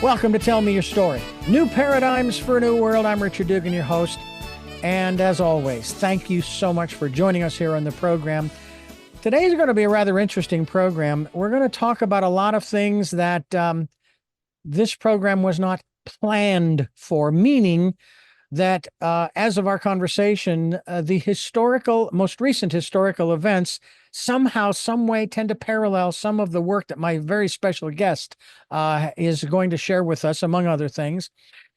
Welcome to Tell Me Your Story. New paradigms for a new world. I'm Richard Dugan, your host. And as always, thank you so much for joining us here on the program. Today is going to be a rather interesting program. We're going to talk about a lot of things that this program was not planned for, meaning that as of our conversation, the most recent historical events somehow, some way tend to parallel some of the work that my very special guest is going to share with us, among other things.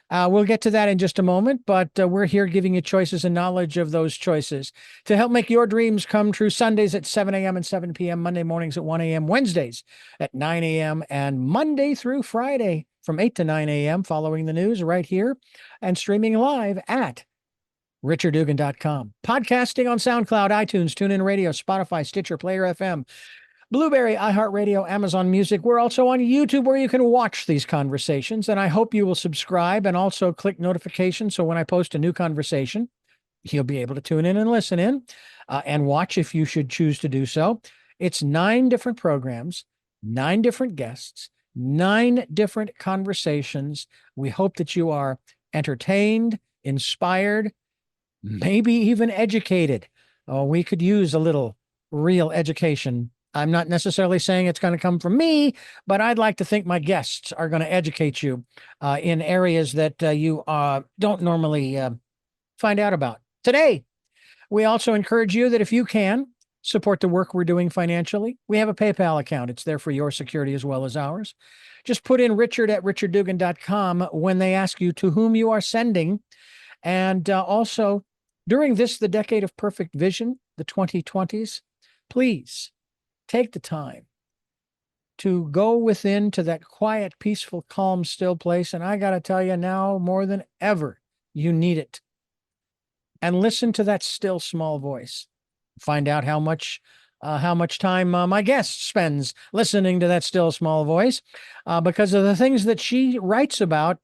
We'll get to that in just a moment, but we're here giving you choices and knowledge of those choices to help make your dreams come true. Sundays at 7 a.m. and 7 p.m., Monday mornings at 1 a.m., Wednesdays at 9 a.m., and Monday through Friday from 8 to 9 a.m., following the news right here and streaming live at richarddugan.com. Podcasting on SoundCloud, iTunes, TuneIn Radio, Spotify, Stitcher, Player FM, Blueberry, iHeartRadio, Amazon Music. We're also on YouTube where you can watch these conversations, and I hope you will subscribe and also click notifications so when I post a new conversation, you'll be able to tune in and listen in and watch if you should choose to do so. It's 9 different programs, 9 different guests, 9 different conversations. We hope that you are entertained, inspired, maybe even educated. Oh, we could use a little real education. I'm not necessarily saying it's going to come from me, but I'd like to think my guests are going to educate you in areas that you don't normally find out about. Today, we also encourage you that if you can support the work we're doing financially, we have a PayPal account. It's there for your security as well as ours. Just put in richard@richarddugan.com when they ask you to whom you are sending. And also, during the decade of perfect vision, the 2020s, please take the time to go within to that quiet, peaceful, calm, still place. And I got to tell you now, more than ever, you need it. And listen to that still, small voice. Find out how much time my guest spends listening to that still, small voice because of the things that she writes about.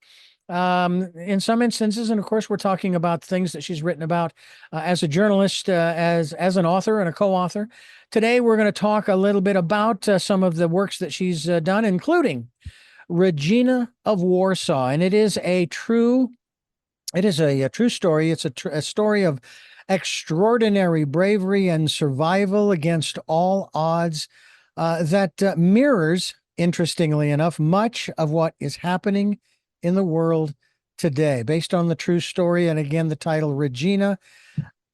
In some instances, and of course, we're talking about things that she's written about as a journalist, as an author and a co-author. Today, we're going to talk a little bit about some of the works that she's done, including Regina of Warsaw, and it is a true story. It's a story of extraordinary bravery and survival against all odds that mirrors, interestingly enough, much of what is happening in the world today, based on the true story. And again, the title, Regina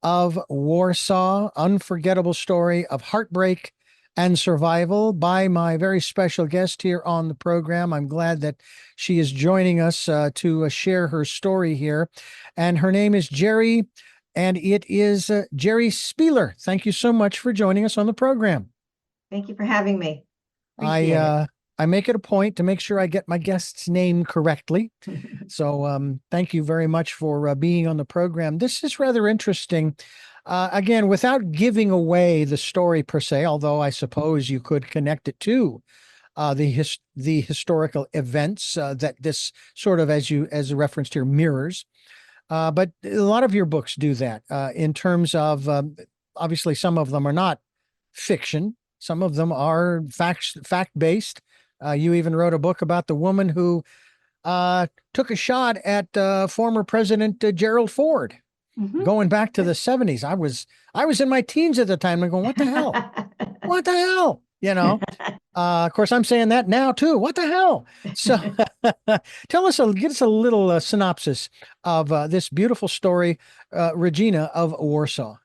of Warsaw, Unforgettable Story of Heartbreak and Survival, by my very special guest here on the program. I'm glad that she is joining us to share her story here. And her name is Geri, and it is Geri Spieler. Thank you so much for joining us on the program. Thank you for having me. Appreciate it. I make it a point to make sure I get my guest's name correctly. So thank you very much for being on the program. This is rather interesting. Again, without giving away the story per se, although I suppose you could connect it to the historical events that this sort of, as referenced here, mirrors. But a lot of your books do that in terms of, obviously, some of them are not fiction. Some of them are fact-based. You even wrote a book about the woman who took a shot at former President Gerald Ford, going back to the 70s. I was in my teens at the time and going, what the hell? What the hell? You know, of course, I'm saying that now, too. What the hell? So give us a little synopsis of this beautiful story, Regina of Warsaw.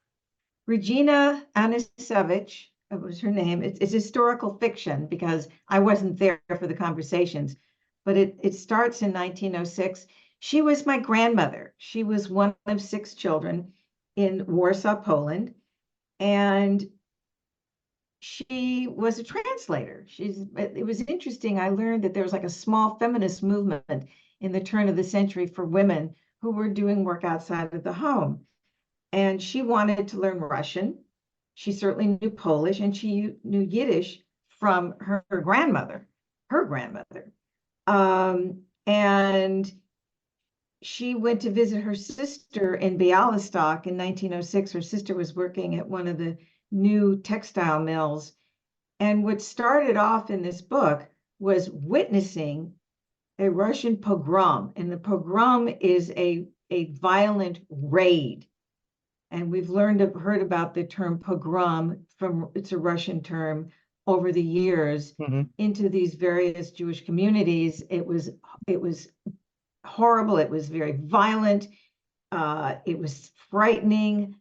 Regina Anuszewicz, that was her name. It's historical fiction because I wasn't there for the conversations, but it starts in 1906. She was my grandmother. She was one of 6 children in Warsaw, Poland, and she was a translator. It was interesting. I learned that there was like a small feminist movement in the turn of the century for women who were doing work outside of the home. And she wanted to learn Russian. She certainly knew Polish, and she knew Yiddish from her grandmother. And she went to visit her sister in Bialystok in 1906. Her sister was working at one of the new textile mills. And what started off in this book was witnessing a Russian pogrom, and the pogrom is a violent raid. And we've heard about the term pogrom from, it's a Russian term, over the years into these various Jewish communities. It was horrible. It was very violent. It was frightening.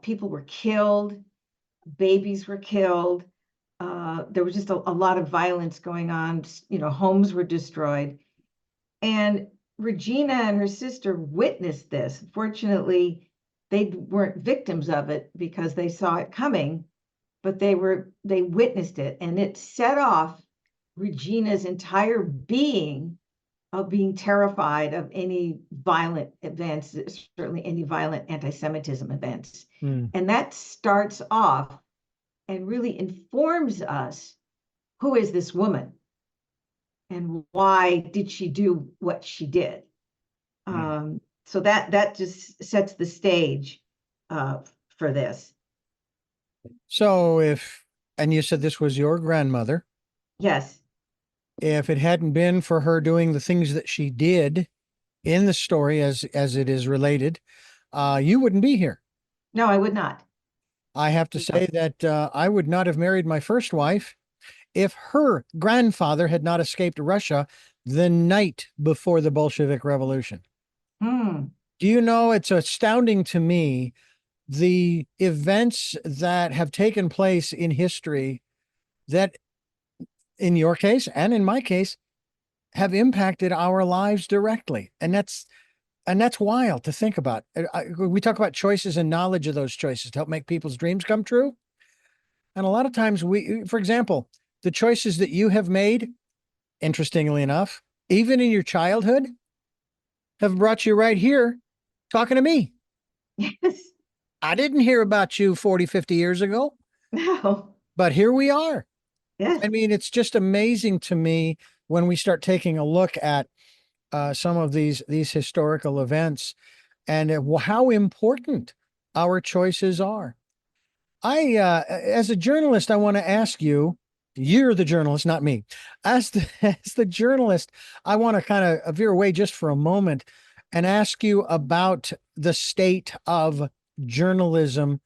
People were killed. Babies were killed. There was just a lot of violence going on. Homes were destroyed. And Regina and her sister witnessed this. Fortunately, they weren't victims of it because they saw it coming, but they witnessed it, and it set off Regina's entire being of being terrified of any violent events, certainly any violent anti-Semitism events. And that starts off and really informs us, who is this woman and why did she do what she did? So that just sets the stage for this. So and you said this was your grandmother. Yes. If it hadn't been for her doing the things that she did in the story as it is related, you wouldn't be here. No, I would not. I have to say that I would not have married my first wife if her grandfather had not escaped Russia the night before the Bolshevik Revolution. Do you know, it's astounding to me, the events that have taken place in history that, in your case and in my case, have impacted our lives directly. And that's wild to think about. We talk about choices and knowledge of those choices to help make people's dreams come true. And a lot of times for example, the choices that you have made, interestingly enough, even in your childhood, have brought you right here talking to me. Yes. I didn't hear about you 40, 50 years ago. No. But here we are. Yes. I mean, it's just amazing to me when we start taking a look at some of these historical events and how important our choices are. As a journalist, I want to ask you, you're the journalist, not me. As the journalist, I want to kind of veer away just for a moment and ask you about the state of journalism,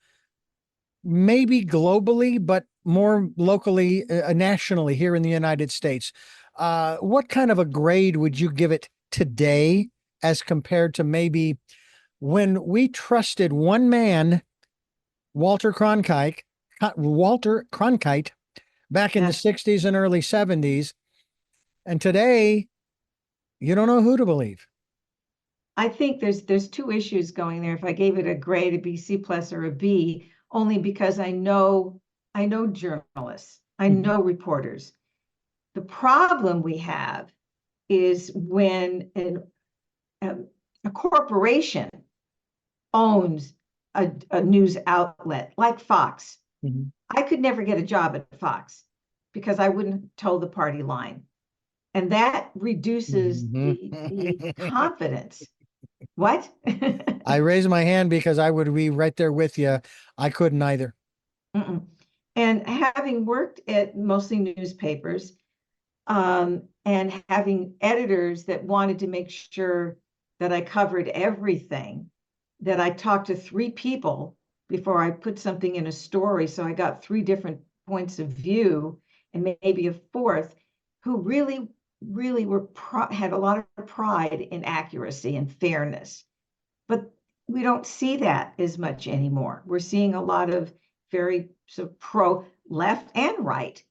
maybe globally, but more locally, nationally here in the United States. What kind of a grade would you give it today as compared to maybe when we trusted one man, Walter Cronkite, back in the 60s and early 70s, and today you don't know who to believe? I think there's two issues going there. If I gave it a grade, it'd be C plus or a B, only because I know journalists, I know reporters. The problem we have is when a corporation owns a news outlet like Fox. I could never get a job at Fox because I wouldn't toe the party line. And that reduces the confidence. What? I raise my hand because I would be right there with you. I couldn't either. And having worked at mostly newspapers, and having editors that wanted to make sure that I covered everything, that I talked to 3 people before I put something in a story. So I got 3 different points of view and maybe a 4th, who really had a lot of pride in accuracy and fairness. But we don't see that as much anymore. We're seeing a lot of very sort of pro left and right.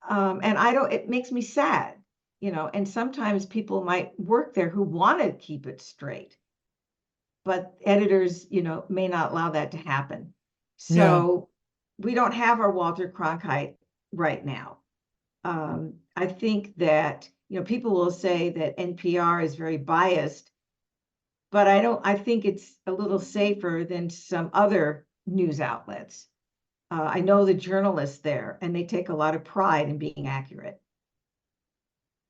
And it makes me sad, and sometimes people might work there who want to keep it straight, but editors, may not allow that to happen. So we don't have our Walter Cronkite right now. I think that, people will say that NPR is very biased, but I think it's a little safer than some other news outlets. I know the journalists there, and they take a lot of pride in being accurate.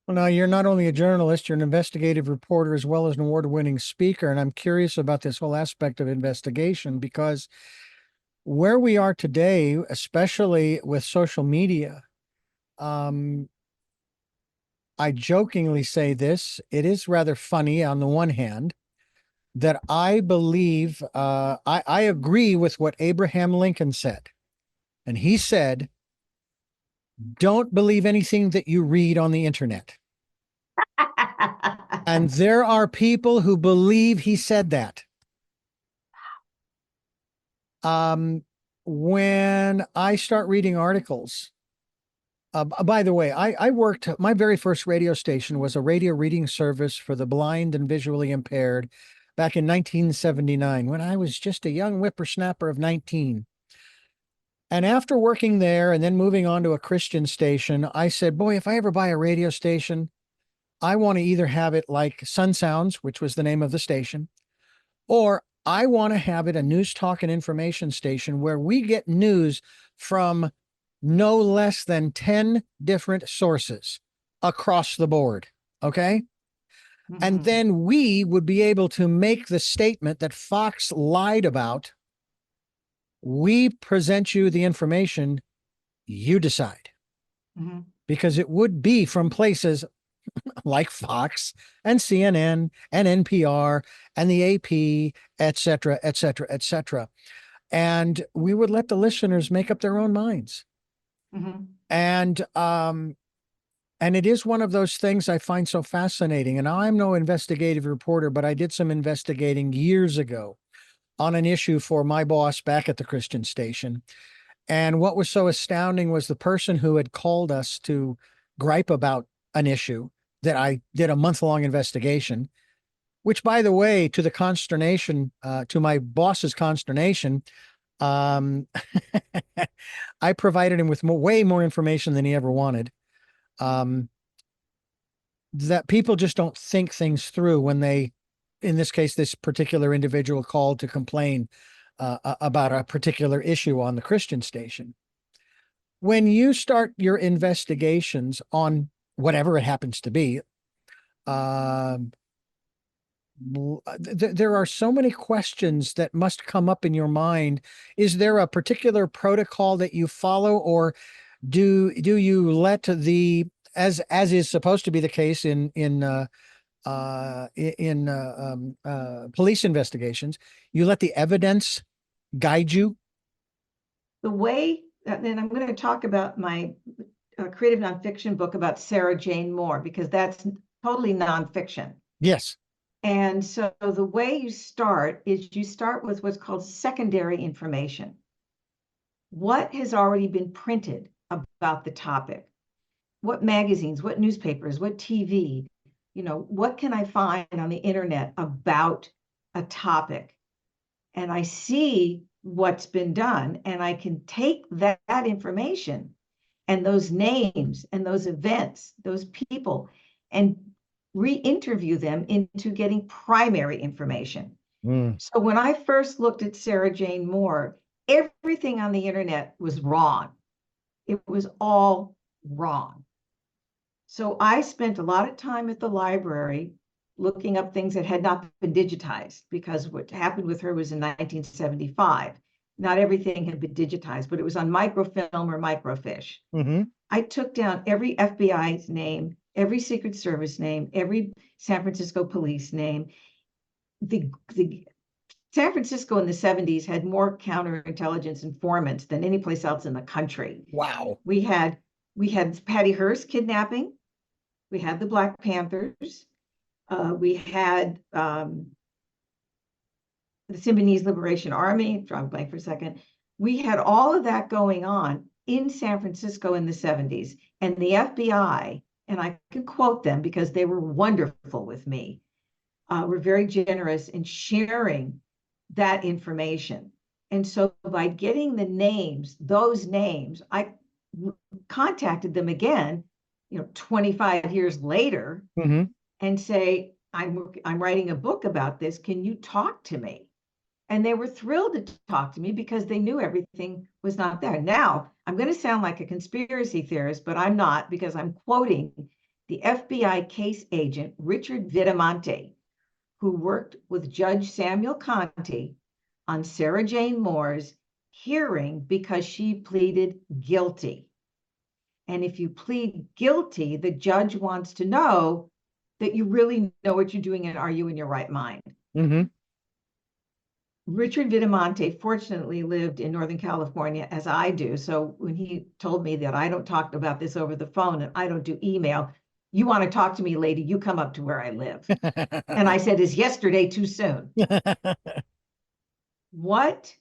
Well, now you're not only a journalist, you're an investigative reporter as well as an award-winning speaker. And I'm curious about this whole aspect of investigation, because where we are today, especially with social media, I jokingly say this. It is rather funny on the one hand that I believe, I agree with what Abraham Lincoln said. And he said, don't believe anything that you read on the internet. And there are people who believe he said that. When I start reading articles, by the way, I worked, my very first radio station was a radio reading service for the blind and visually impaired back in 1979 when I was just a young whippersnapper of 19. And after working there and then moving on to a Christian station, I said, boy, if I ever buy a radio station, I want to either have it like Sun Sounds, which was the name of the station, or I want to have it a news, talk, and information station where we get news from no less than 10 different sources across the board. Okay. And then we would be able to make the statement that Fox lied about. We present you the information, you decide. Because it would be from places like Fox and CNN and NPR and the AP, et cetera, et cetera, et cetera. And we would let the listeners make up their own minds. And it is one of those things I find so fascinating. And I'm no investigative reporter, but I did some investigating years ago on an issue for my boss back at the Christian station. And what was so astounding was the person who had called us to gripe about an issue that I did a month-long investigation, which, by the way, to the consternation, to my boss's consternation, I provided him with way more information than he ever wanted. That people just don't think things through when they, in this case, this particular individual called to complain about a particular issue on the Christian station. When you start your investigations on whatever it happens to be, there are so many questions that must come up in your mind. Is there a particular protocol that you follow, or do you let the, as is supposed to be the case in police investigations, you let the evidence guide you? The way, and I'm going to talk about my creative nonfiction book about Sarah Jane Moore, because that's totally nonfiction. Yes. And so the way you start is you start with what's called secondary information. What has already been printed about the topic? What magazines, what newspapers, what TV, what can I find on the internet about a topic? And I see what's been done, and I can take that information and those names and those events, those people, and re-interview them into getting primary information. So when I first looked at Sarah Jane Moore, everything on the internet was wrong. It was all wrong. So I spent a lot of time at the library looking up things that had not been digitized, because what happened with her was in 1975. Not everything had been digitized, but it was on microfilm or microfiche. I took down every FBI's name, every Secret Service name, every San Francisco police name. The San Francisco in the 70s had more counterintelligence informants than any place else in the country. Wow. We had Patty Hearst kidnapping. We had the Black Panthers. We had the Symbionese Liberation Army, drawing blank for a second. We had all of that going on in San Francisco in the 70s. And the FBI, and I can quote them because they were wonderful with me, were very generous in sharing that information. And so by getting the names, those names, I contacted them again, 25 years later, and say, I'm writing a book about this. Can you talk to me? And they were thrilled to talk to me because they knew everything was not there. Now, I'm going to sound like a conspiracy theorist, but I'm not, because I'm quoting the FBI case agent, Richard Vitamonte, who worked with Judge Samuel Conte on Sarah Jane Moore's hearing because she pleaded guilty. And if you plead guilty, the judge wants to know that you really know what you're doing and are you in your right mind. Mm-hmm. Richard Vitamonte fortunately lived in Northern California, as I do. So when he told me that I don't talk about this over the phone and I don't do email, you want to talk to me, lady, you come up to where I live. And I said, is yesterday too soon? What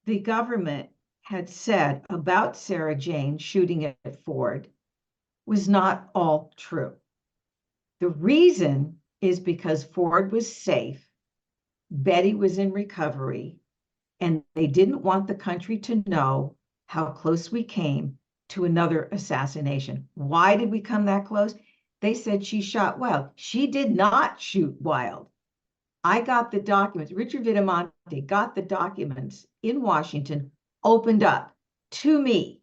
the government had said about Sarah Jane shooting at Ford was not all true. The reason is because Ford was safe, Betty was in recovery, and they didn't want the country to know how close we came to another assassination. Why did we come that close? They said she shot Wild. She did not shoot Wild. I got the documents. Richard Vitamonte got the documents in Washington, opened up to me,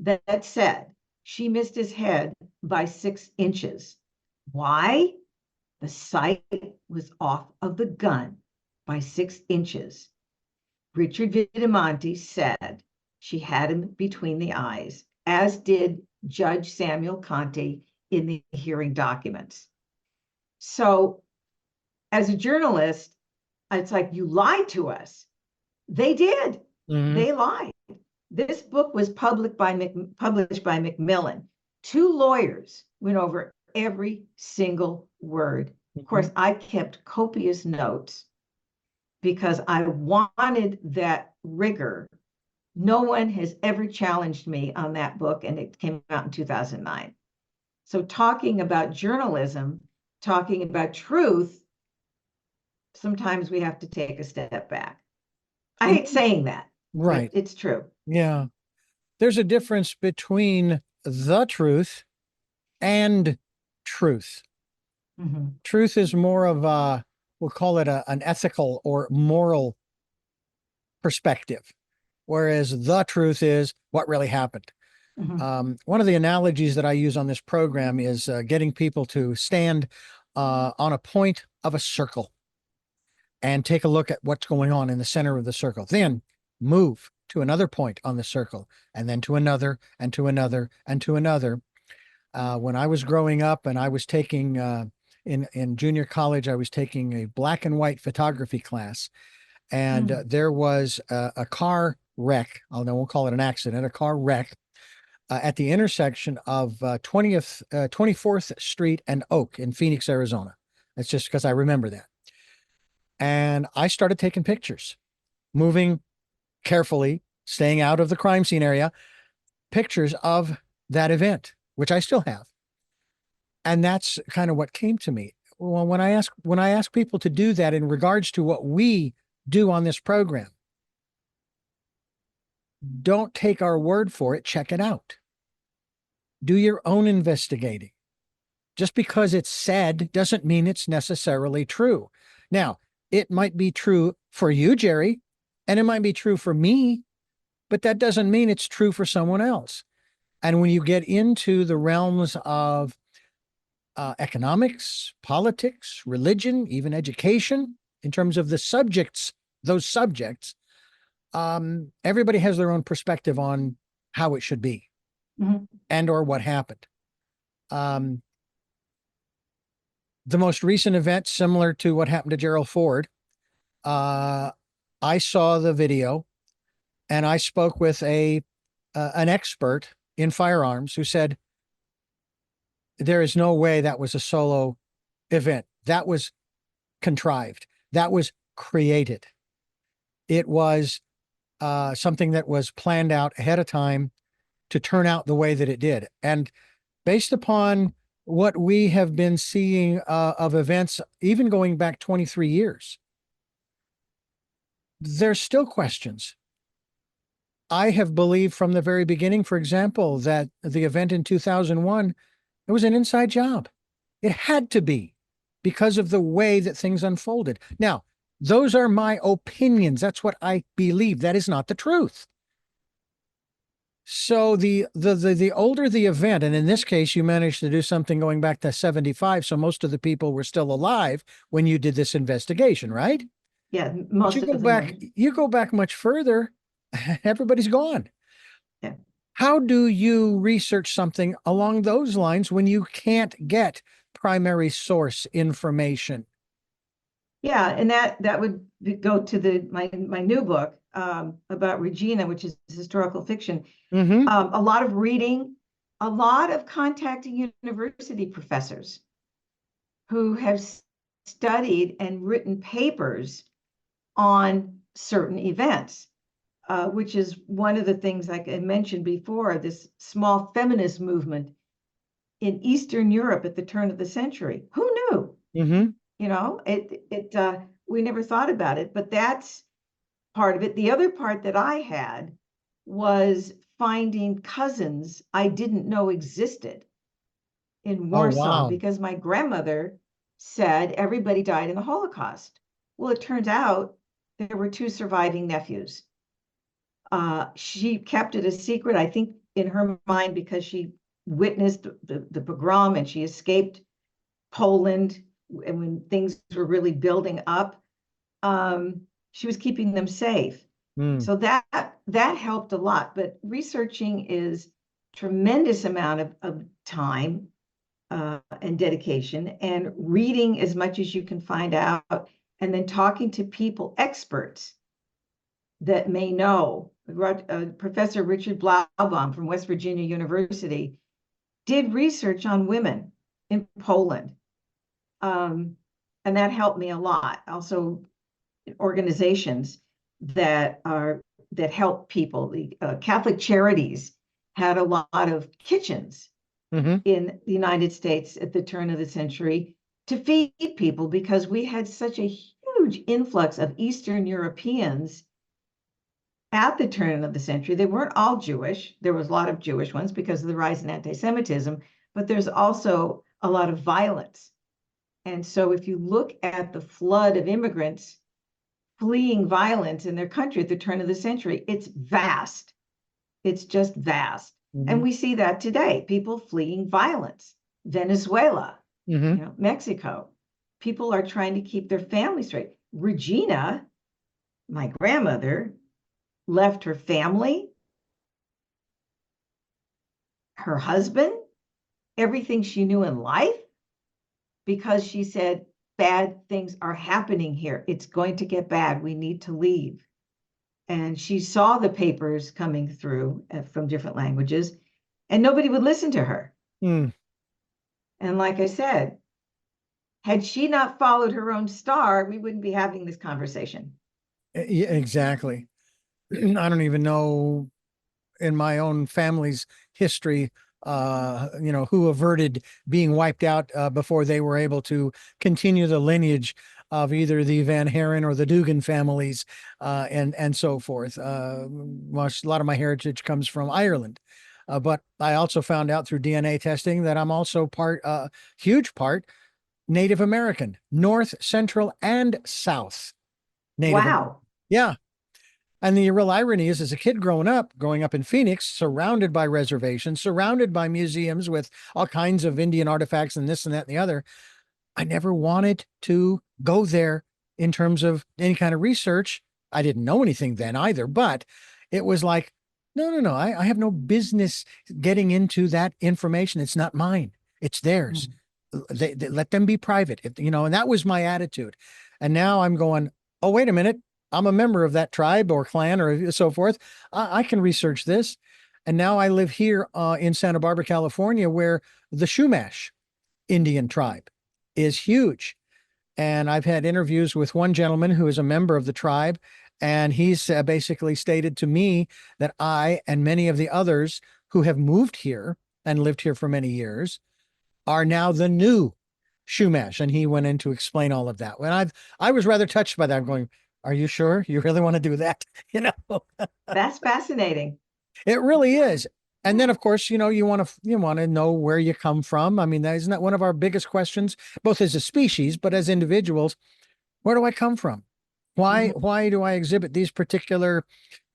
that said she missed his head by 6 inches. Why? The sight was off of the gun by 6 inches. Richard Vitamonte said she had him between the eyes, as did Judge Samuel Conte in the hearing documents. So as a journalist, it's like, you lied to us. They did. Mm-hmm. They lied. This book was published by Macmillan. 2 lawyers went over every single word. Of course, I kept copious notes because I wanted that rigor. No one has ever challenged me on that book, and it came out in 2009. So talking about journalism, talking about truth, sometimes we have to take a step back. I hate saying that. Right. It's true. Yeah. There's a difference between the truth and truth. Mm-hmm. Truth is more of a, we'll call it an ethical or moral perspective, whereas the truth is what really happened. Mm-hmm. One of the analogies that I use on this program is getting people to stand on a point of a circle and take a look at what's going on in the center of the circle. Then move to another point on the circle, and then to another, and to another, and to another. When I was growing up and I was taking, in junior college, I was taking a black and white photography class, and there was a car wreck. We'll call it an accident, a car wreck at the intersection of 24th Street and Oak in Phoenix, Arizona. That's just because I remember that. And I started taking pictures, moving carefully, staying out of the crime scene area, pictures of that event, which I still have. And that's kind of what came to me. Well, when I ask people to do that in regards to what we do on this program, don't take our word for it, check it out. Do your own investigating. Just because it's said doesn't mean it's necessarily true. Now, it might be true for you, Geri, and it might be true for me, but that doesn't mean it's true for someone else. And when you get into the realms of economics, politics, religion, even education, in terms of the subjects, those subjects, everybody has their own perspective on how it should be and or what happened. The most recent event, similar to what happened to Gerald Ford, I saw the video and I spoke with an expert in firearms who said, there is no way that was a solo event. That was contrived. That was created. It was something that was planned out ahead of time to turn out the way that it did. And based upon what we have been seeing of events, even going back 23 years, there's still questions. I have believed from the very beginning, for example, that the event in 2001, it was an inside job. It had to be because of the way that things unfolded. Now, those are my opinions. That's what I believe. That is not the truth. So the older the event, and in this case, you managed to do something going back to 75. So most of the people were still alive when you did this investigation, right? Yeah, most you go back much further, everybody's gone. Yeah. How do you research something along those lines when you can't get primary source information? Yeah, and that would go to my new book about Regina, which is historical fiction. Mm-hmm. A lot of reading, a lot of contacting university professors who have studied and written papers on certain events, which is one of the things, like I mentioned before, this small feminist movement in Eastern Europe at the turn of the century. Who knew? Mm-hmm. We never thought about it, but that's part of it. The other part that I had was finding cousins I didn't know existed in Oh, Warsaw, wow. because my grandmother said everybody died in the Holocaust. Well, it turns out there were two surviving nephews. She kept it a secret, I think, in her mind, because she witnessed the pogrom and she escaped Poland when things were really building up. She was keeping them safe. Mm. So that helped a lot. But researching is tremendous amount of time and dedication, and reading as much as you can find out, and then talking to people, experts that may know. Professor Richard Blaubaum from West Virginia University did research on women in Poland. And that helped me a lot. Also, organizations that help people. The Catholic Charities had a lot of kitchens Mm-hmm. in the United States at the turn of the century to feed people, because we had such a huge influx of Eastern Europeans at the turn of the century. They weren't all Jewish. There was a lot of Jewish ones because of the rise in anti-Semitism, but there's also a lot of violence. And so if you look at the flood of immigrants fleeing violence in their country at the turn of the century, it's vast. It's just vast. Mm-hmm. And we see that today, people fleeing violence. Venezuela, Mm-hmm. Mexico. People are trying to keep their family straight. Regina, my grandmother, left her family, her husband, everything she knew in life, because she said, bad things are happening here. It's going to get bad. We need to leave. And she saw the papers coming through from different languages, and nobody would listen to her. Mm. And like I said, had she not followed her own star, we wouldn't be having this conversation. Yeah, exactly. I don't even know in my own family's history, who averted being wiped out before they were able to continue the lineage of either the Van Haren or the Dugan families, and so forth. A lot of my heritage comes from Ireland. But I also found out through DNA testing that I'm also huge part Native American, North, Central, and South Native American. Wow. Yeah. And the real irony is, as a kid growing up in Phoenix, surrounded by reservations, surrounded by museums with all kinds of Indian artifacts and this and that and the other, I never wanted to go there in terms of any kind of research. I didn't know anything then either, but it was like, no. I have no business getting into that information. It's not mine. It's theirs. They let them be private, and that was my attitude. And now I'm going, oh, wait a minute. I'm a member of that tribe or clan or so forth. I can research this. And now I live here in Santa Barbara, California, where the Chumash Indian tribe is huge. And I've had interviews with one gentleman who is a member of the tribe. And he's basically stated to me that I and many of the others who have moved here and lived here for many years are now the new Chumash. And he went in to explain all of that. I was rather touched by that. I'm going, are you sure you really want to do that? That's fascinating. It really is. And then, of course, you want to know where you come from. I mean, isn't that one of our biggest questions, both as a species, but as individuals? Where do I come from? Why do I exhibit these particular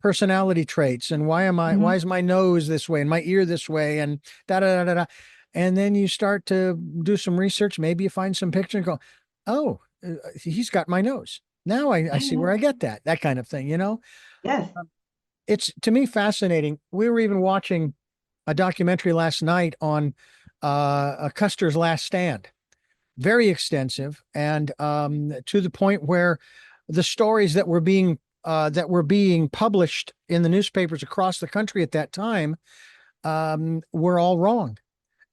personality traits? And why is my nose this way and my ear this way and da da da da da? And then you start to do some research. Maybe you find some picture and go, oh, he's got my nose. Now I see where I get that kind of thing, Yes. it's to me fascinating. We were even watching a documentary last night on Custer's last stand, very extensive, and to the point where the stories that were being published in the newspapers across the country at that time were all wrong,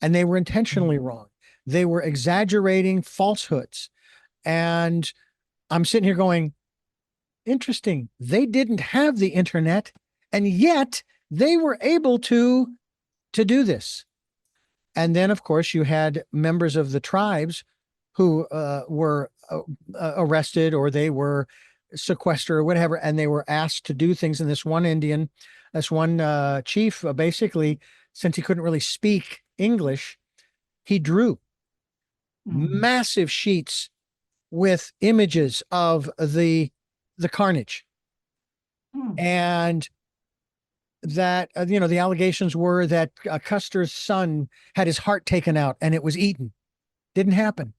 and they were intentionally wrong. They were exaggerating falsehoods, and I'm sitting here going, interesting. They didn't have the internet, and yet they were able to do this. And then, of course, you had members of the tribes who were arrested, or they were sequestered or whatever, and they were asked to do things. And this one chief, basically, since he couldn't really speak English, he drew massive sheets with images of the carnage. And that, the allegations were that Custer's son had his heart taken out and it was eaten. Didn't happen.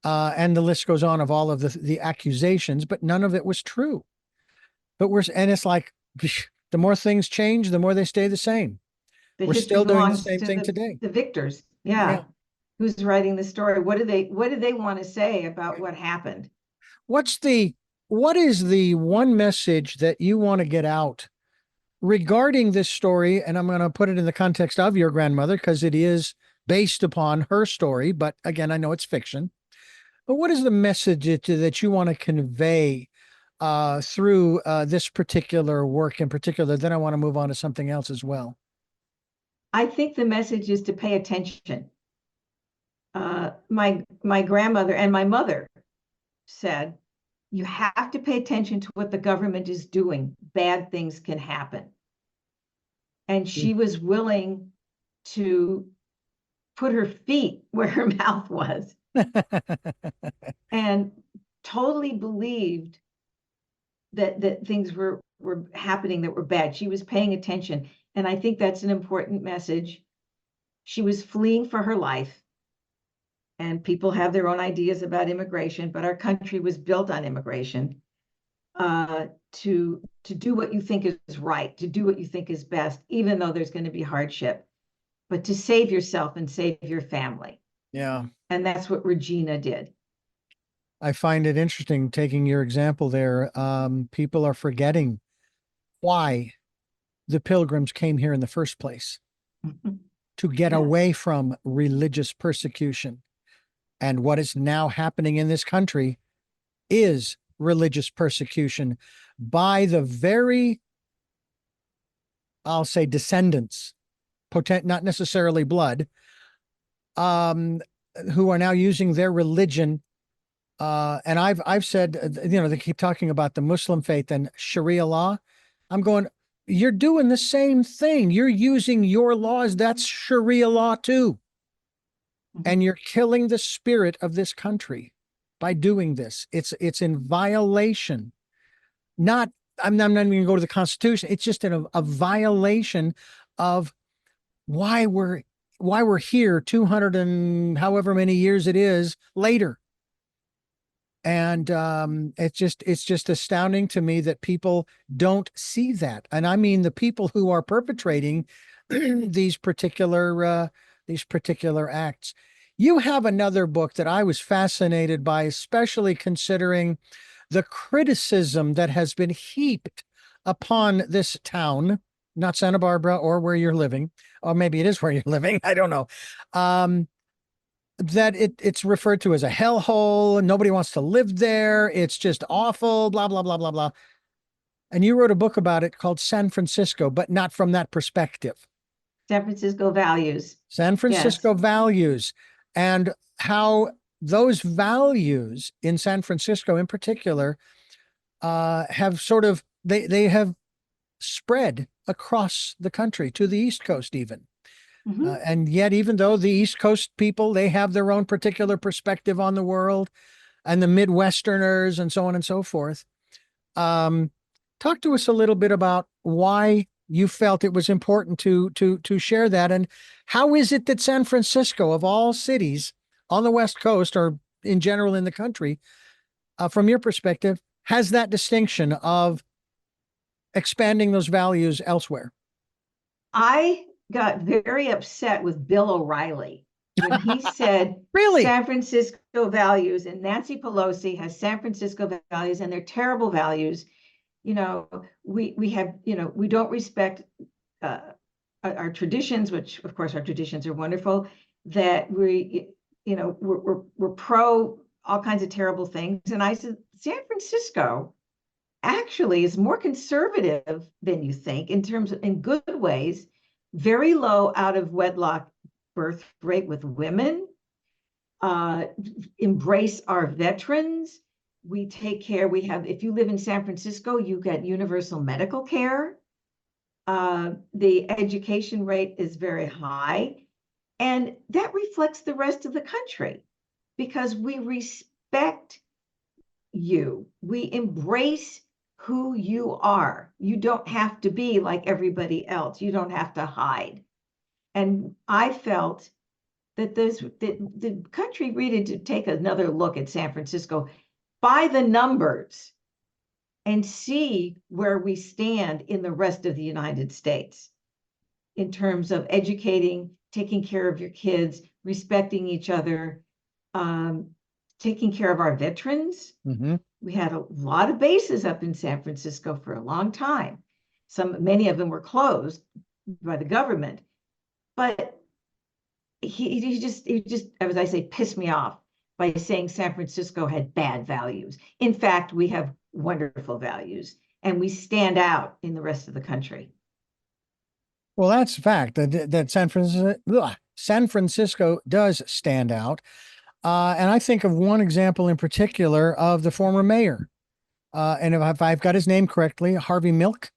And the list goes on of all of the accusations, but none of it was true. And it's like, the more things change, the more they stay the same. The We're history still doing the belongs same to thing today. the victors. Yeah. Who's writing the story? What do they want to say about what happened? What is the one message that you want to get out regarding this story? And I'm going to put it in the context of your grandmother, because it is based upon her story. But again, I know it's fiction. But what is the message that you want to convey through this particular work in particular? Then I want to move on to something else as well. I think the message is to pay attention. My grandmother and my mother said, you have to pay attention to what the government is doing. Bad things can happen. And she was willing to put her feet where her mouth was and totally believed that things were happening that were bad. She was paying attention. And I think that's an important message. She was fleeing for her life. And people have their own ideas about immigration, but our country was built on immigration, to do what you think is right, to do what you think is best, even though there's going to be hardship, but to save yourself and save your family. Yeah. And that's what Regina did. I find it interesting, taking your example there. People are forgetting why the Pilgrims came here in the first place, to get away from religious persecution. And what is now happening in this country is religious persecution by the very, I'll say, descendants, not necessarily blood, who are now using their religion. And I've said, they keep talking about the Muslim faith and Sharia law. I'm going, you're doing the same thing. You're using your laws. That's Sharia law too. And you're killing the spirit of this country by doing this. It's in violation. I'm not even going to go to the Constitution. It's just a violation of why we're here 200 and however many years it is later. And it's just astounding to me that people don't see that. And I mean the people who are perpetrating these particular acts. You have another book that I was fascinated by, especially considering the criticism that has been heaped upon this town, not Santa Barbara or where you're living, or maybe it is where you're living, I don't know. That it's referred to as a hellhole, and nobody wants to live there. It's just awful, blah, blah, blah, blah, blah. And you wrote a book about it called San Francisco, but not from that perspective. San Francisco values. San Francisco values, and how those values in San Francisco in particular have sort of, they have spread across the country to the East Coast even. And yet, even though the East Coast people, they have their own particular perspective on the world, and the Midwesterners and so on and so forth. Talk to us a little bit about why you felt it was important to share that, and how is it that San Francisco, of all cities on the West Coast or in general in the country, from your perspective, has that distinction of expanding those values elsewhere? I got very upset with Bill O'Reilly when he said Really? San Francisco values, and Nancy Pelosi has San Francisco values, and they're terrible values. We have, we don't respect our traditions, which of course our traditions are wonderful, that we're pro all kinds of terrible things. And I said, San Francisco actually is more conservative than you think in good ways, very low out of wedlock birth rate with women, embrace our veterans. We take care. If you live in San Francisco, you get universal medical care. The education rate is very high. And that reflects the rest of the country because we respect you. We embrace who you are. You don't have to be like everybody else. You don't have to hide. And I felt that the country needed to take another look at San Francisco by the numbers and see where we stand in the rest of the United States in terms of educating, taking care of your kids, respecting each other, taking care of our veterans. Mm-hmm. We had a lot of bases up in San Francisco for a long time. Many of them were closed by the government, but he just, as I say, pissed me off by saying San Francisco had bad values. In fact, we have wonderful values, and we stand out in the rest of the country. Well, that's a fact that San Francisco does stand out. And I think of one example in particular of the former mayor. And if I've got his name correctly, Harvey Milk.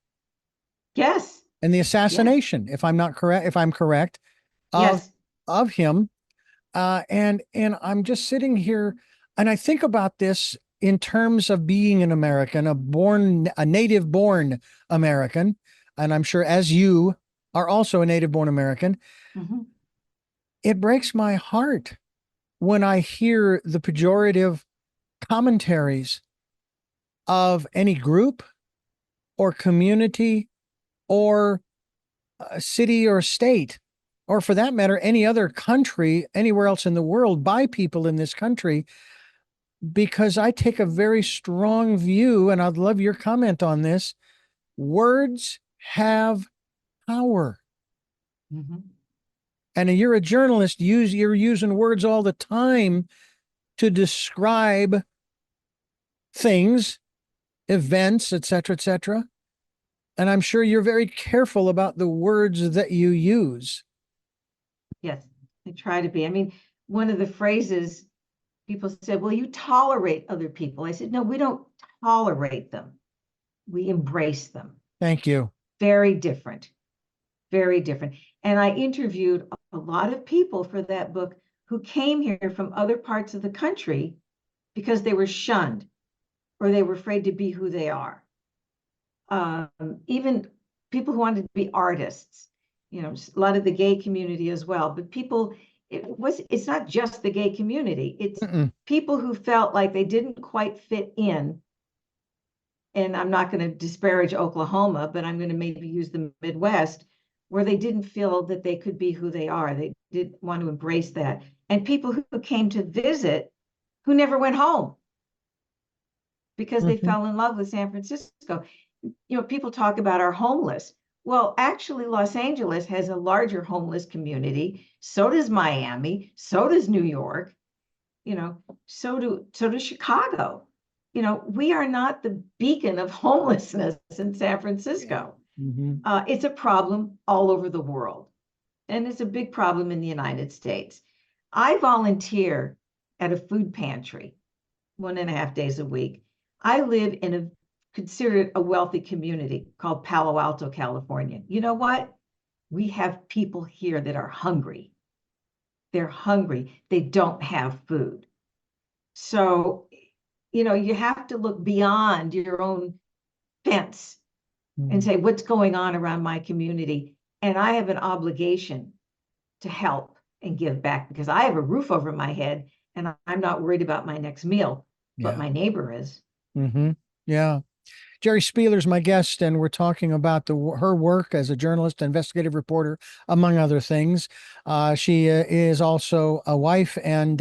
Yes. And the assassination, yes. if I'm correct, yes. of him. And I'm just sitting here and I think about this in terms of being an American, a native born American. And I'm sure as you are also a native born American, mm-hmm. It breaks my heart when I hear the pejorative commentaries of any group or community or city or state, or for that matter, any other country, anywhere else in the world, by people in this country, because I take a very strong view, and I'd love your comment on this. Words have power. Mm-hmm. And you're a journalist, you're using words all the time to describe things, events, etc., etc. And I'm sure you're very careful about the words that you use. Yes, I try to be. I mean, one of the phrases people said, well, you tolerate other people. I said, no, we don't tolerate them. We embrace them. Thank you. Very different. Very different. And I interviewed a lot of people for that book who came here from other parts of the country because they were shunned or they were afraid to be who they are. Even people who wanted to be artists, you know, a lot of the gay community as well. But it's not just the gay community. It's people who felt like they didn't quite fit in. And I'm not going to disparage Oklahoma, but I'm going to maybe use the Midwest, where they didn't feel that they could be who they are. They didn't want to embrace that. And people who came to visit who never went home because they fell in love with San Francisco. You know, people talk about our homeless. Well, actually, Los Angeles has a larger homeless community. So does Miami. So does New York. You know, so does Chicago. You know, we are not the beacon of homelessness in San Francisco. It's a problem all over the world. And it's a big problem in the United States. I volunteer at a food pantry 1.5 days a week. I live in considered a wealthy community called Palo Alto, California. You know what? We have people here that are hungry. They're hungry. They don't have food. So, you know, you have to look beyond your own fence and say, what's going on around my community? And I have an obligation to help and give back because I have a roof over my head and I'm not worried about my next meal, but my neighbor is. Yeah. Geri Spieler is my guest, and we're talking about her work as a journalist, investigative reporter, among other things. She is also a wife and,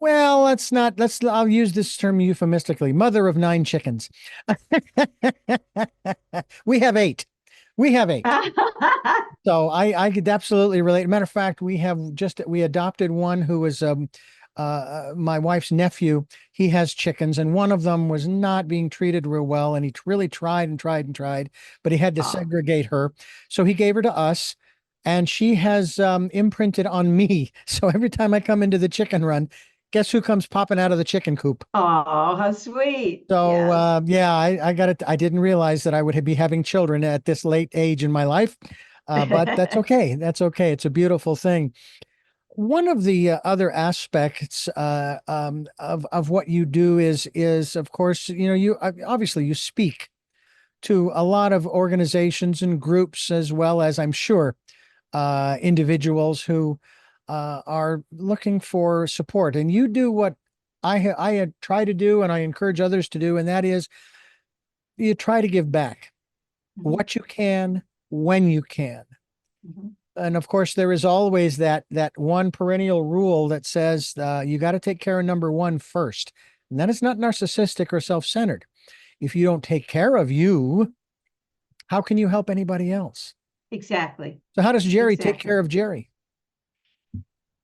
well, I'll use this term euphemistically, mother of 9 chickens. We have 8. We have 8. So I could absolutely relate. Matter of fact, we adopted one who was my wife's nephew. He has chickens, and one of them was not being treated real well, and he really tried and tried and tried, but he had to Oh. segregate her. So he gave her to us, and she has imprinted on me. So every time I come into the chicken run, guess who comes popping out of the chicken coop? Oh, how sweet. So Yes. yeah, I got it. I didn't realize that I would be having children at this late age in my life, but that's okay. That's okay. It's a beautiful thing. One of the other aspects of what you do is of course, you obviously you speak to a lot of organizations and groups, as well as, I'm sure, individuals who are looking for support. And you do what I try to do, and I encourage others to do, and that is you try to give back Mhm, what you can when you can. mhm. And of course, there is always that one perennial rule that says you got to take care of number one first, and that is not narcissistic or self-centered. If you don't take care of you, how can you help anybody else? Exactly. So how does Geri take Exactly. care of Geri?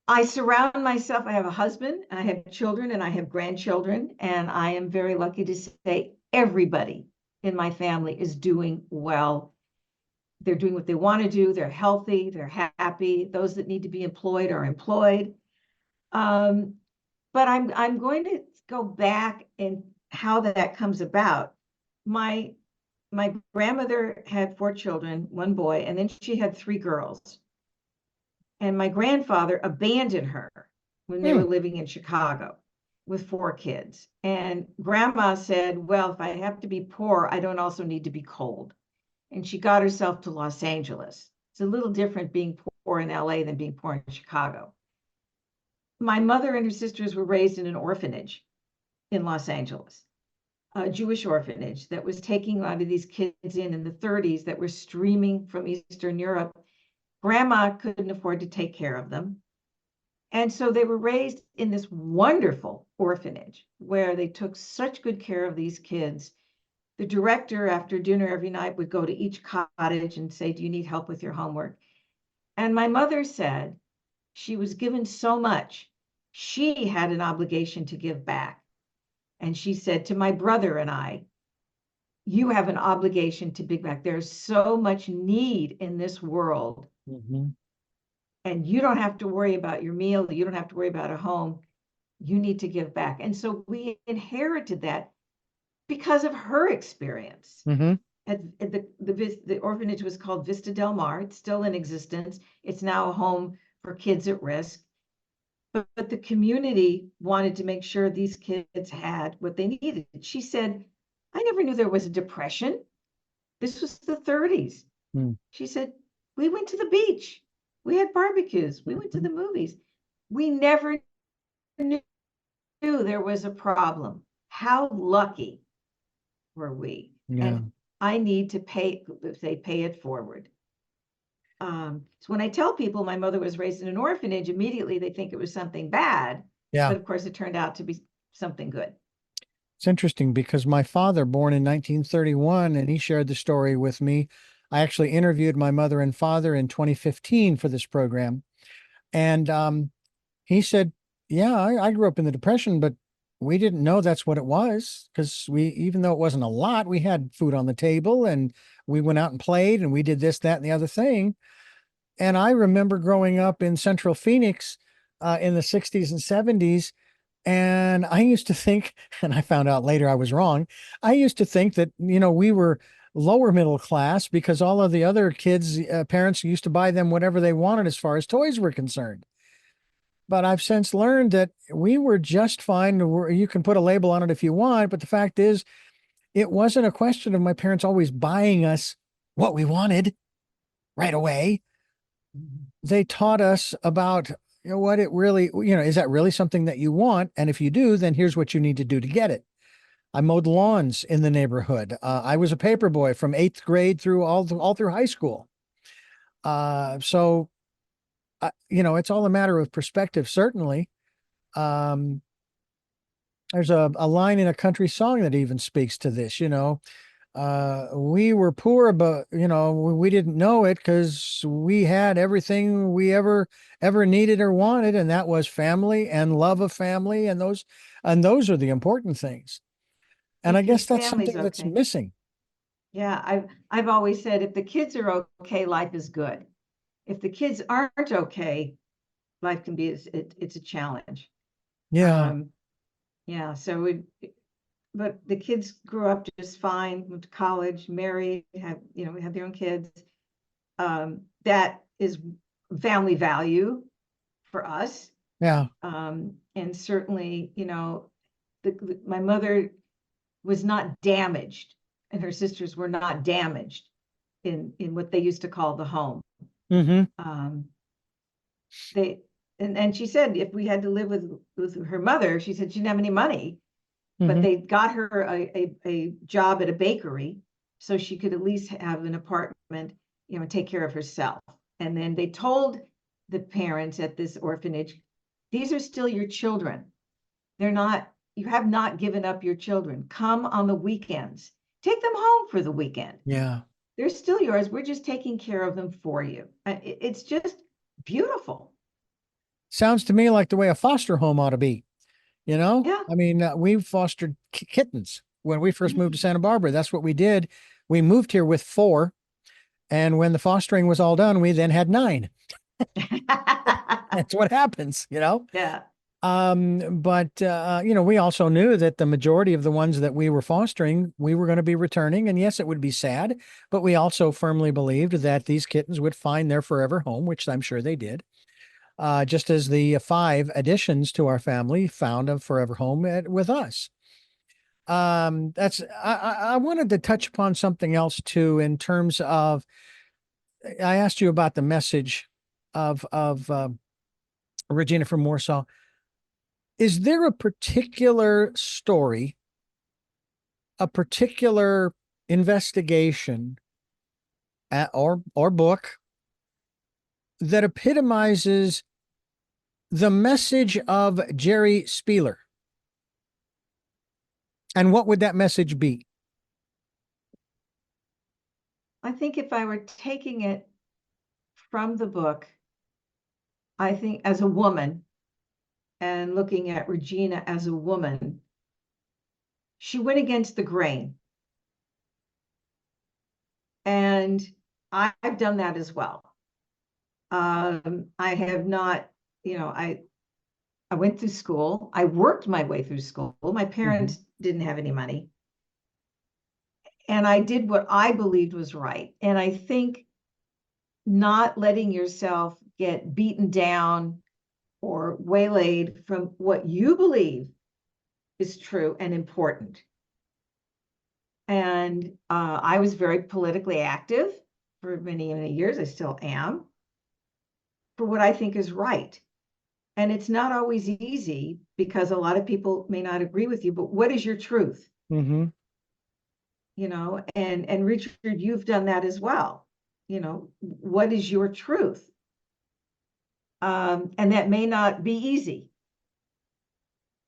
I surround myself. I have a husband, and I have children, and I have grandchildren, and I am very lucky to say everybody in my family is doing well. They're doing what they want to do. They're healthy. They're happy. Those that need to be employed are employed. Um, but I'm going to go back and how that comes about. My my grandmother had 4 children, one boy, and then she had 3 girls. And my grandfather abandoned her when they were Hmm. living in Chicago with 4 kids. And grandma said, well, if I have to be poor, I don't also need to be cold. And she got herself to Los Angeles. It's a little different being poor in LA than being poor in Chicago. My mother and her sisters were raised in an orphanage in Los Angeles, a Jewish orphanage that was taking a lot of these kids in the 30s that were streaming from Eastern Europe. Grandma couldn't afford to take care of them. And so they were raised in this wonderful orphanage where they took such good care of these kids. The director, after dinner every night, would go to each cottage and say, do you need help with your homework? And my mother said she was given so much, she had an obligation to give back. And she said to my brother and I, you have an obligation to give back. There's so much need in this world, Mhm. and you don't have to worry about your meal. You don't have to worry about a home. You need to give back. And so we inherited that because of her experience. Mhm. At the orphanage was called Vista Del Mar. It's still in existence. It's now a home for kids at risk. But the community wanted to make sure these kids had what they needed. She said, I never knew there was a depression. This was the 30s. Hmm. She said, we went to the beach. We had barbecues. We went to Mhm. the movies. We never knew there was a problem. How lucky were we? Yeah. And I need to pay it forward. So when I tell people my mother was raised in an orphanage, immediately they think it was something bad. Yeah. But of course, it turned out to be something good. It's interesting because my father, born in 1931, and he shared the story with me. I actually interviewed my mother and father in 2015 for this program. And he said, yeah, I grew up in the Depression, but we didn't know that's what it was because even though it wasn't a lot, we had food on the table and we went out and played and we did this, that, and the other thing. And I remember growing up in Central Phoenix in the 60s and 70s. And I used to think, and I found out later I was wrong. I used to think that, we were lower middle class because all of the other kids' parents used to buy them whatever they wanted as far as toys were concerned. But I've since learned that we were just fine. You can put a label on it if you want, but the fact is, it wasn't a question of my parents always buying us what we wanted right away. They taught us about, what it really, is that really something that you want? And if you do, then here's what you need to do to get it. I mowed lawns in the neighborhood. I was a paper boy from eighth grade through all through high school. So it's all a matter of perspective, certainly. Um, there's a line in a country song that even speaks to this, we were poor, but we didn't know it because we had everything we ever needed or wanted, and that was family and love of family, and those are the important things. And I guess If that's family's something that's okay. missing. Yeah, I've always said if the kids are okay, life is good. If the kids aren't okay, life can be it's a challenge. Yeah, Yeah, but the kids grew up just fine, went to college, married, we had their own kids. That is family value for us. yeah. And certainly, my mother was not damaged, and her sisters were not damaged in what they used to call the home. Mm-hmm. Um, they and she said if we had to live with her mother, she said she didn't have any money, but Mm-hmm. they got her a job at a bakery so she could at least have an apartment, take care of herself. And then they told the parents at this orphanage, these are still your children. You have not given up your children. Come on the weekends. Take them home for the weekend. Yeah. They're still yours. We're just taking care of them for you. It's just beautiful. Sounds to me like the way a foster home ought to be. Yeah. I mean, we fostered kittens when we first moved to Santa Barbara. That's what we did. We moved here with 4. And when the fostering was all done, we then had 9. That's what happens. Yeah. But we also knew that the majority of the ones that we were fostering, we were going to be returning. And yes, it would be sad, but we also firmly believed that these kittens would find their forever home, which I'm sure they did. Just as the 5 additions to our family found a forever home with us. I wanted to touch upon something else too, in terms of, I asked you about the message of Regina from Warsaw. Is there a particular story, a particular investigation, or book that epitomizes the message of Geri Spieler? And what would that message be? I think if I were taking it from the book, I think as a woman and looking at Regina as a woman, she went against the grain. And I've done that as well. I have not, I went through school. I worked my way through school. My parents didn't have any money. And I did what I believed was right. And I think not letting yourself get beaten down or waylaid from what you believe is true and important. And I was very politically active for many, many years. I still am, for what I think is right. And it's not always easy because a lot of people may not agree with you, but what is your truth? Mm-hmm. And Richard, you've done that as well. What is your truth? And that may not be easy.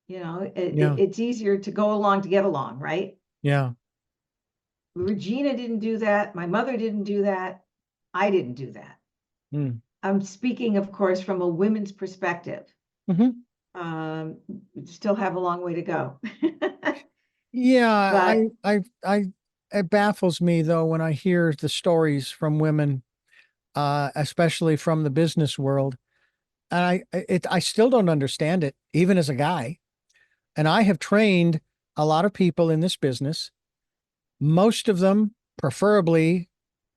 Yeah. It's easier to go along to get along, right? Yeah. Regina didn't do that. My mother didn't do that. I didn't do that. Mm. I'm speaking, of course, from a women's perspective. Mm-hmm. Still have a long way to go. Yeah, But it baffles me though when I hear the stories from women, especially from the business world, and I still don't understand it, even as a guy. And I have trained a lot of people in this business. Most of them, preferably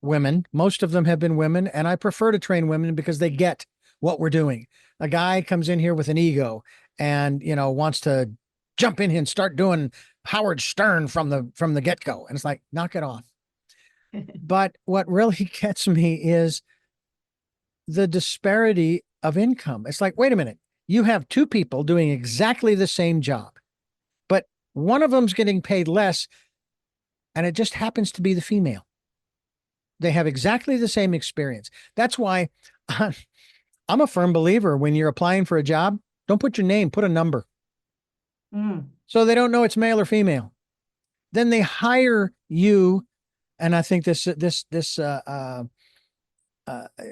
women. Most of them have been women, and I prefer to train women because they get what we're doing. A guy comes in here with an ego and wants to jump in here and start doing Howard Stern from the get-go, and it's like, knock it off. But what really gets me is the disparity of income. It's like, wait a minute, you have 2 people doing exactly the same job, but One of them's getting paid less, and it just happens to be the female. They have exactly the same experience. That's why I'm a firm believer when you're applying for a job, don't put your name, put a number. So they don't know it's male or female. Then they hire you. And I think this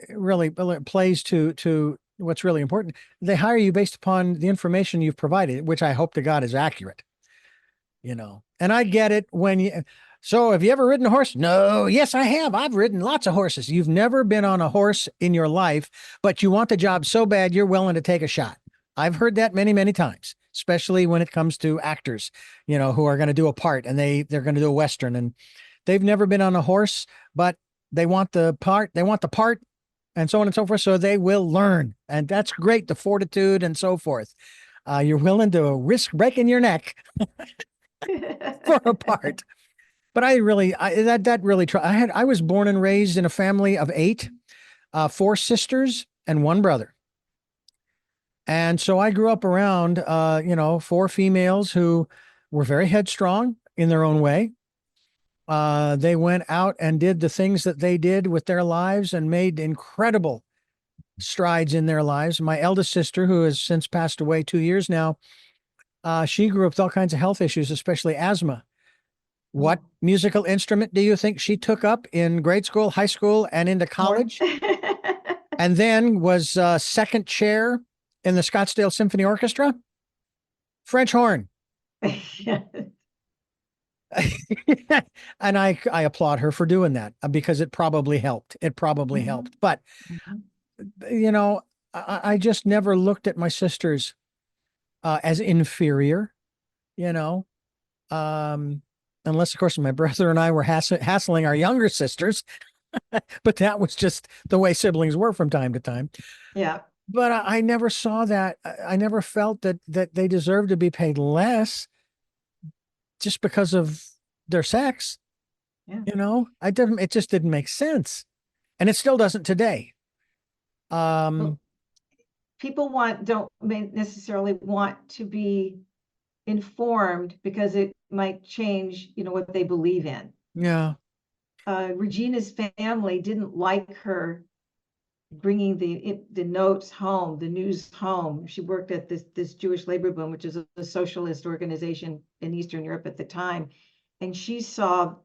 really plays to what's really important. They hire you based upon the information you've provided, which I hope to God is accurate. And I get it when you. So have you ever ridden a horse? No. Yes, I have. I've ridden lots of horses. You've never been on a horse in your life, but you want the job so bad you're willing to take a shot. I've heard that many, many times, especially when it comes to actors, who are going to do a part and they're going to do a Western and they've never been on a horse, but they want the part, and so on and so forth. So they will learn. And that's great. The fortitude and so forth. You're willing to risk breaking your neck for a part. But I was born and raised in a family of 8, 4 sisters and 1 brother. And so I grew up around, 4 females who were very headstrong in their own way. They went out and did the things that they did with their lives and made incredible strides in their lives. My eldest sister, who has since passed away 2 years now, she grew up with all kinds of health issues, especially asthma. What musical instrument do you think she took up in grade school, high school, and into college? And then was second chair in the Scottsdale Symphony Orchestra? French horn. And I applaud her for doing that because it probably helped. But, I just never looked at my sisters as inferior, unless, of course, my brother and I were hassling our younger sisters. But that was just the way siblings were from time to time. Yeah. But I never saw that. I never felt that they deserved to be paid less just because of their sex. Yeah. It just didn't make sense. And it still doesn't today. People don't necessarily want to be informed because it might change, what they believe in. Yeah. Regina's family didn't like her bringing the notes home, the news home. She worked at this Jewish Labor Boom, which is a socialist organization in Eastern Europe at the time. And she saw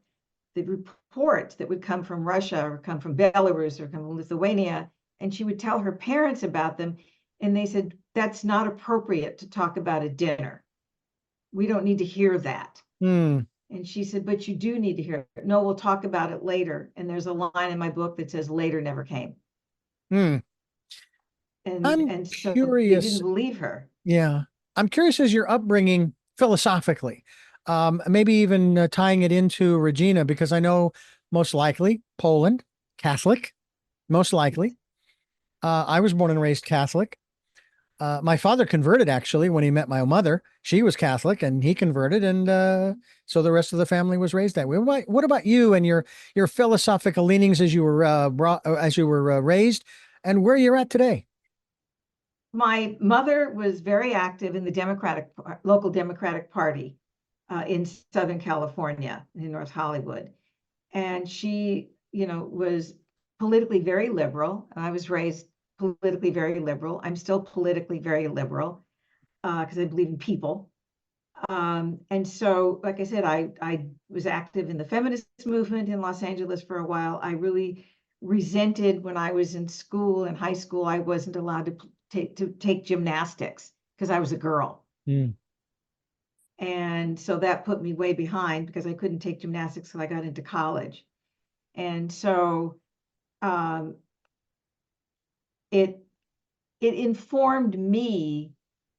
the reports that would come from Russia or come from Belarus or come from Lithuania. And she would tell her parents about them. And they said, that's not appropriate to talk about at dinner. We don't need to hear that. And she said, but you do need to hear it. No, we'll talk about it later. And there's a line in my book that says later never came. I'm so curious. They didn't believe her. Yeah. I'm curious as your upbringing philosophically, maybe even tying it into Regina, because I know most likely Poland, Catholic, most likely. I was born and raised Catholic. My father converted actually when he met my mother. She was Catholic and he converted. And so the rest of the family was raised that way. What about you and your philosophical leanings as you were raised and where you're at today? My mother was very active in the local Democratic Party in Southern California, in North Hollywood. And she, was politically very liberal. I was raised politically very liberal. I'm still politically very liberal because I believe in people. And so, like I said, I was active in the feminist movement in Los Angeles for a while. I really resented when I was in school, in high school, I wasn't allowed to take gymnastics because I was a girl. And so that put me way behind because I couldn't take gymnastics until I got into college. And so it informed me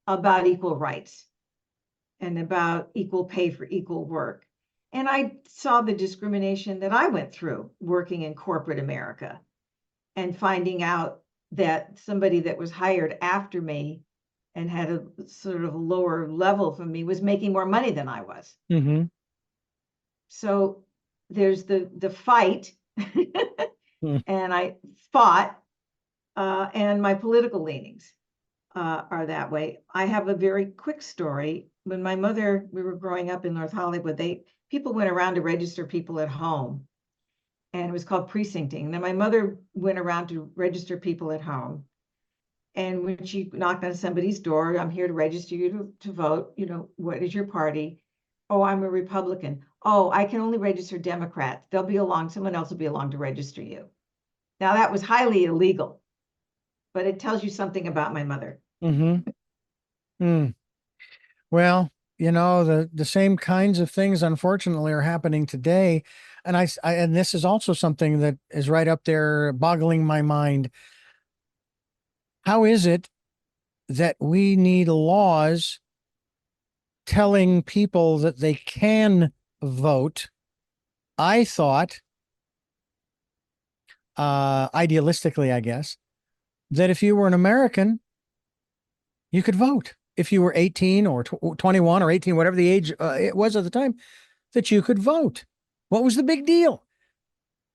about equal rights and about equal pay for equal work. And I saw the discrimination that I went through working in corporate America and finding out that somebody that was hired after me and had a sort of lower level from me was making more money than I was. So there's the fight and I fought and my political leanings are that way. I have a very quick story. when my mother, we were growing up in North Hollywood, people went around to register people at home, and it was called precincting. And then my mother went around to register people at home. And when she knocked on somebody's door, I'm here to register you to vote. You know, what is your party? Oh, I'm a Republican. Oh, I can only register Democrat. Someone else will be along to register you. Now, that was highly illegal, but it tells you something about my mother. Mm-hmm. Mm. Well, the same kinds of things, unfortunately, are happening today. And and this is also something that is right up there, boggling my mind. How is it that we need laws telling people that they can vote? I thought, idealistically, I guess, that if you were an American, you could vote. If you were 18 or 21 or 18, whatever the age it was at the time, that you could vote. What was the big deal?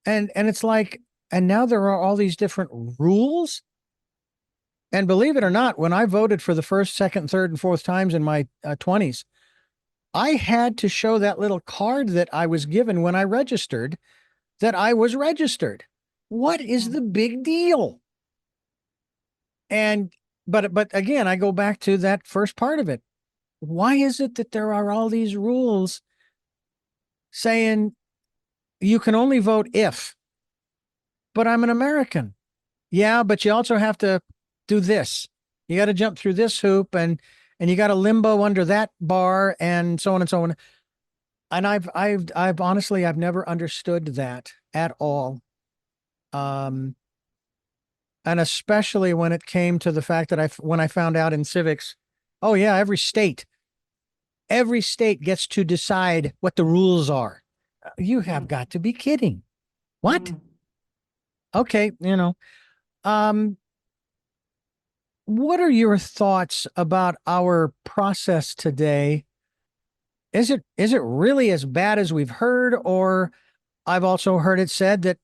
And it's like, and now there are all these different rules. And believe it or not, when I voted for the first, second, third, and fourth times in my 20s, I had to show that little card that I was given when I registered that I was registered. What is the big deal? And but again, I go back to that first part of it. Why is it that there are all these rules saying you can only vote if, but I'm an American? Yeah, but you also have to do this. You got to jump through this hoop, and you got to limbo under that bar, and so on and so on. And I've honestly, I've never understood that at all. Um, and especially when it came to the fact that when I found out in civics, oh yeah, every state gets to decide what the rules are. You have got to be kidding. What? Okay, um, what are your thoughts about our process today? Is it really as bad as we've heard, or I've also heard it said that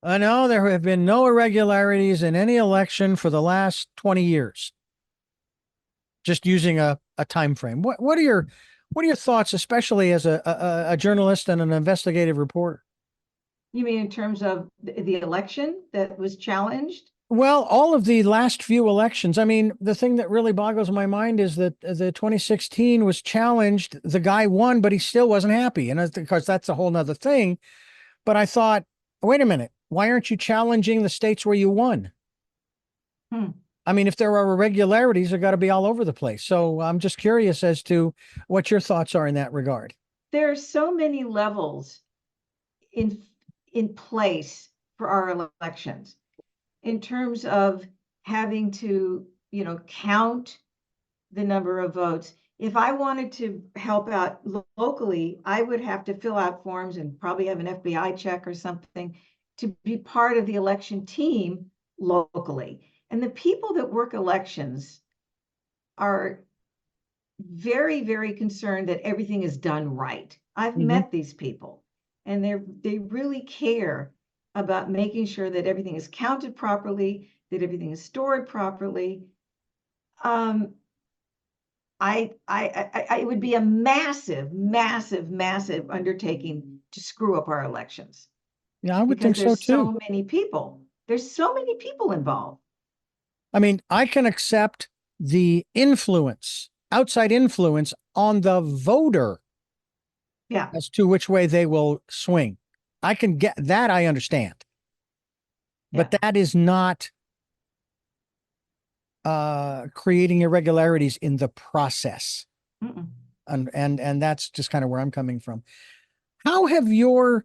I know there have been no irregularities in any election for the last 20 years. Just using a time frame. What are your thoughts, especially as a journalist and an investigative reporter? You mean in terms of the election that was challenged? Well, all of the last few elections. I mean, the thing that really boggles my mind is that the 2016 was challenged. The guy won, but he still wasn't happy. And of course, that's a whole nother thing. But I thought, wait a minute, why aren't you challenging the states where you won? I mean, if there are irregularities, they're got to be all over the place. So I'm just curious as to what your thoughts are in that regard. There are so many levels in place for our elections in terms of having to, count the number of votes. If I wanted to help out locally, I would have to fill out forms and probably have an FBI check or something to be part of the election team locally. And the people that work elections are very, very concerned that everything is done right. I've met these people, and they really care about making sure that everything is counted properly, that everything is stored properly. It would be a massive, massive, massive undertaking to screw up our elections. Yeah, I would because think so there's too. so many people. There's so many people involved. I mean, I can accept the influence, outside influence on the voter Yeah. as to which way they will swing. I can get that. I understand. But that is not creating irregularities in the process. And that's just kind of where I'm coming from. How have your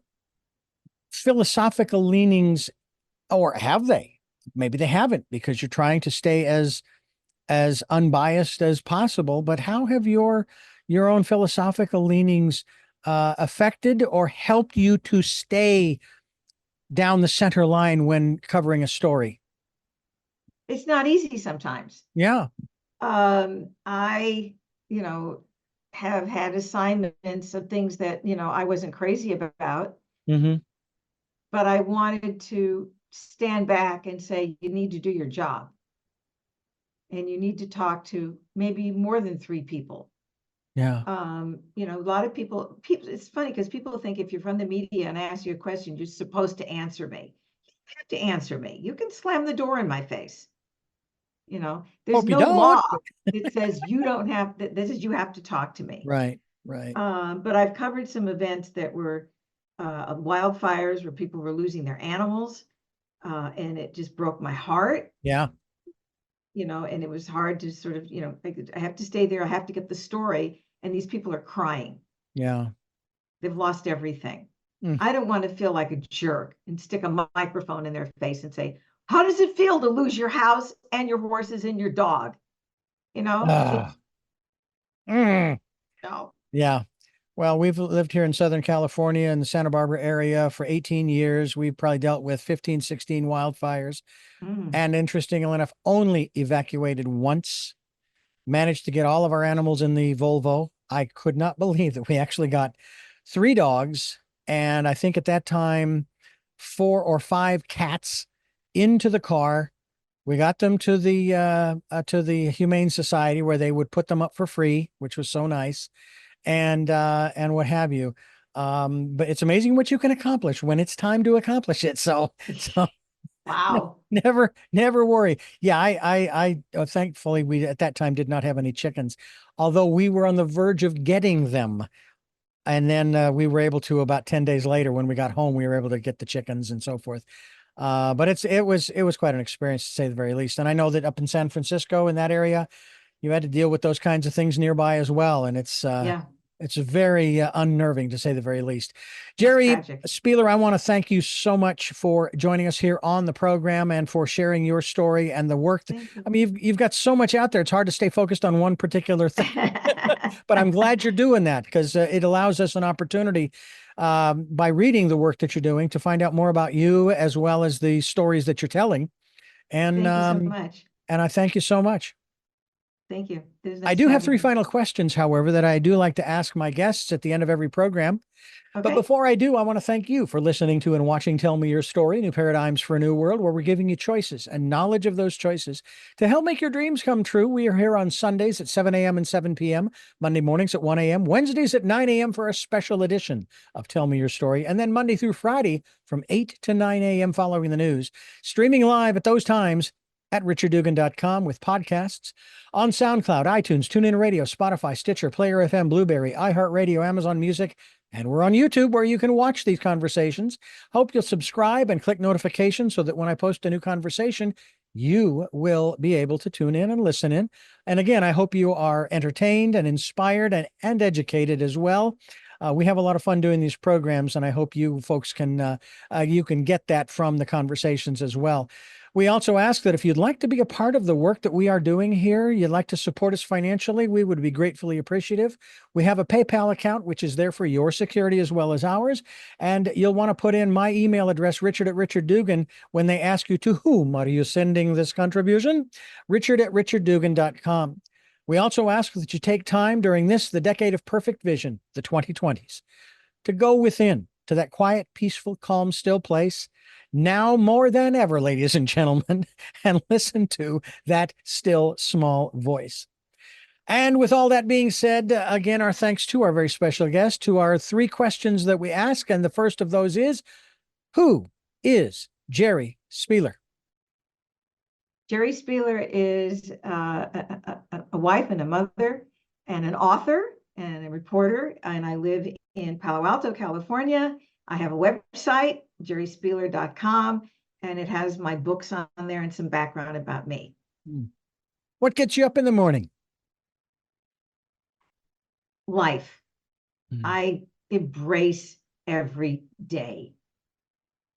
philosophical leanings, or have they? Maybe they haven't, because you're trying to stay as unbiased as possible. But how have your own philosophical leanings affected or helped you to stay down the center line when covering a story? It's not easy sometimes. Yeah. I, have had assignments of things that, I wasn't crazy about, but I wanted to stand back and say, you need to do your job. And you need to talk to maybe more than 3 people. Yeah. A lot of people, it's funny because people think if you're from the media and I ask you a question, you're supposed to answer me. You don't have to answer me. You can slam the door in my face. There's Hope you no don't. law that says you don't have this is you have to talk to me. Right. Right. But I've covered some events that were wildfires where people were losing their animals, and it just broke my heart. Yeah. And it was hard to sort of, I have to stay there. I have to get the story, and these people are crying. Yeah. They've lost everything. Mm. I don't want to feel like a jerk and stick a microphone in their face and say, "How does it feel to lose your house and your horses and your dog?" Ah. Mm. No. Yeah. Well, we've lived here in Southern California in the Santa Barbara area for 18 years. We've probably dealt with 15, 16 wildfires. Mm. And interestingly enough, only evacuated once. Managed to get all of our animals in the Volvo. I could not believe that we actually got 3 dogs. And I think at that time, 4 or 5 cats into the car. We got them to the Humane Society where they would put them up for free, which was so nice. And what have you. But it's amazing what you can accomplish when it's time to accomplish it. So Wow. never worry. Yeah, thankfully we at that time did not have any chickens, although we were on the verge of getting them. And then we were able to about 10 days later when we got home, we were able to get the chickens and so forth. But it was quite an experience to say the very least. And I know that up in San Francisco in that area, you had to deal with those kinds of things nearby as well. And Yeah, it's very unnerving to say the very least. Geri tragic. Spieler, I want to thank you so much for joining us here on the program and for sharing your story and the work. Thank you. I mean, you've got so much out there. It's hard to stay focused on one particular thing, but I'm glad you're doing that because it allows us an opportunity by reading the work that you're doing to find out more about you as well as the stories that you're telling. And Thank you so much. and I thank you so much. Thank you. It was I nice do have having 3 you. final questions, however, that I do like to ask my guests at the end of every program. But Okay. before I do, I want to thank you for listening to and watching Tell Me Your Story, New Paradigms for a New World, where we're giving you choices and knowledge of those choices to help make your dreams come true. We are here on Sundays at 7 a.m. and 7 p.m., Monday mornings at 1 a.m., Wednesdays at 9 a.m. for a special edition of Tell Me Your Story, and then Monday through Friday from 8 to 9 a.m. following the news, streaming live at those times at richarddugan.com with podcasts on SoundCloud, iTunes, TuneIn Radio, Spotify, Stitcher, Player FM, Blueberry, iHeartRadio, Amazon Music, and we're on YouTube where you can watch these conversations. Hope you'll subscribe and click notifications so that when I post a new conversation, you will be able to tune in and listen in. And again, I hope you are entertained and inspired and educated as well. We have a lot of fun doing these programs, and I hope you folks can you can get that from the conversations as well. We also ask that if you'd like to be a part of the work that we are doing here, you'd like to support us financially, we would be gratefully appreciative. We have a PayPal account, which is there for your security as well as ours. And you'll want to put in my email address, Richard@RichardDugan, when they ask you to whom are you sending this contribution? Richard@RichardDugan.com. We also ask that you take time during the decade of perfect vision, the 2020s, to go within to that quiet, peaceful, calm, still place, now more than ever, ladies and gentlemen, and listen to that still small voice. And with all that being said, again, our thanks to our very special guest, to our 3 questions that we ask. And the first of those is, who is Geri Spieler? Geri Spieler is a wife and a mother and an author and a reporter, and I live in Palo Alto, California. I have a website, gerispieler.com, and it has my books on there and some background about me. What gets you up in the morning? Life. I embrace every day.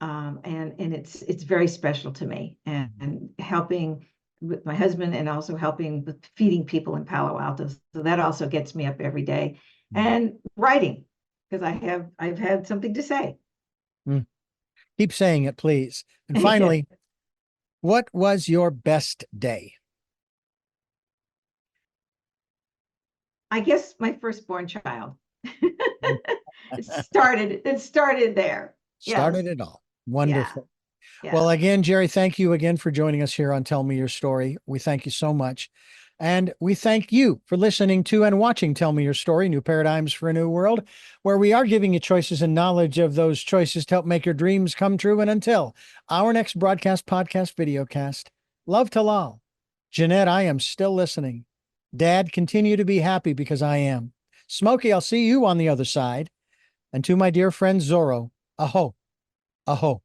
And it's very special to me, and helping with my husband and also helping with feeding people in Palo Alto. So that also gets me up every day, and writing, because I've had something to say. Keep saying it, please. And finally, what was your best day? I guess my firstborn child. It started there. Started Yes. it all. Wonderful. Yeah. Well, again, Geri, thank you again for joining us here on Tell Me Your Story. We thank you so much. And we thank you for listening to and watching Tell Me Your Story, New Paradigms for a New World, where we are giving you choices and knowledge of those choices to help make your dreams come true. And until our next broadcast, podcast, videocast, love to Lal. Jeanette, I am still listening. Dad, continue to be happy because I am. Smokey, I'll see you on the other side. And to my dear friend Zorro, aho, aho.